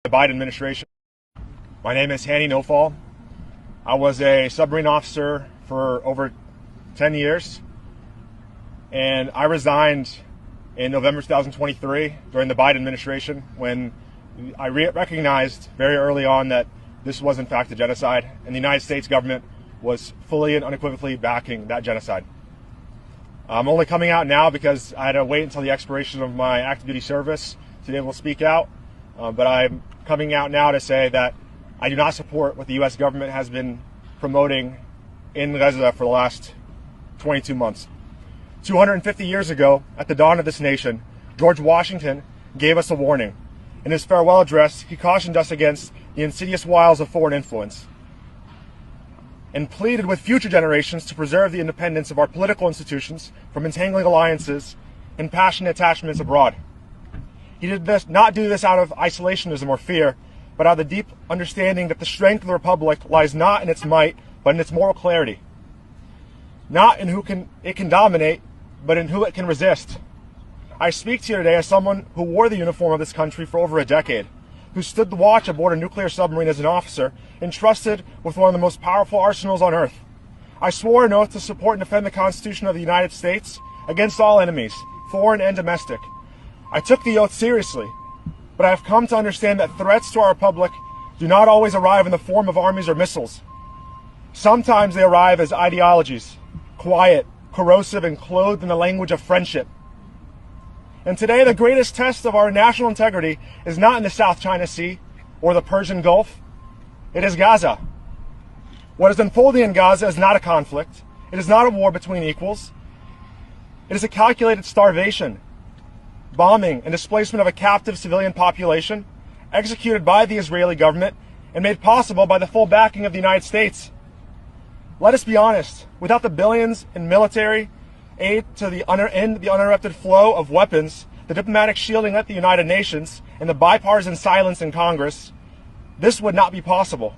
The Biden administration. My name is Hanny Nofal. I was a submarine officer for over 10 years, and I resigned in November 2023 during the Biden administration when I recognized very early on that this was in fact a genocide, and the United States government was fully and unequivocally backing that genocide. I'm only coming out now because I had to wait until the expiration of my active duty service to be able to speak out, but I'm coming out now to say that I do not support what the U.S. government has been promoting in Gaza for the last 22 months. 250 years ago, at the dawn of this nation, George Washington gave us a warning. In his farewell address, he cautioned us against the insidious wiles of foreign influence and pleaded with future generations to preserve the independence of our political institutions from entangling alliances and passionate attachments abroad. He did not do this out of isolationism or fear, but out of the deep understanding that the strength of the Republic lies not in its might, but in its moral clarity. Not in who it can dominate, but in who it can resist. I speak to you today as someone who wore the uniform of this country for over a decade, who stood the watch aboard a nuclear submarine as an officer, entrusted with one of the most powerful arsenals on Earth. I swore an oath to support and defend the Constitution of the United States against all enemies, foreign and domestic. I took the oath seriously, but I have come to understand that threats to our republic do not always arrive in the form of armies or missiles. Sometimes they arrive as ideologies, quiet, corrosive, and clothed in the language of friendship. And today, the greatest test of our national integrity is not in the South China Sea or the Persian Gulf. It is Gaza. What is unfolding in Gaza is not a conflict. It is not a war between equals. It is a calculated starvation, bombing, and displacement of a captive civilian population executed by the Israeli government and made possible by the full backing of the United States. Let us be honest, without the billions in military aid to the uninterrupted flow of weapons, the diplomatic shielding at the United Nations, and the bipartisan silence in Congress, this would not be possible.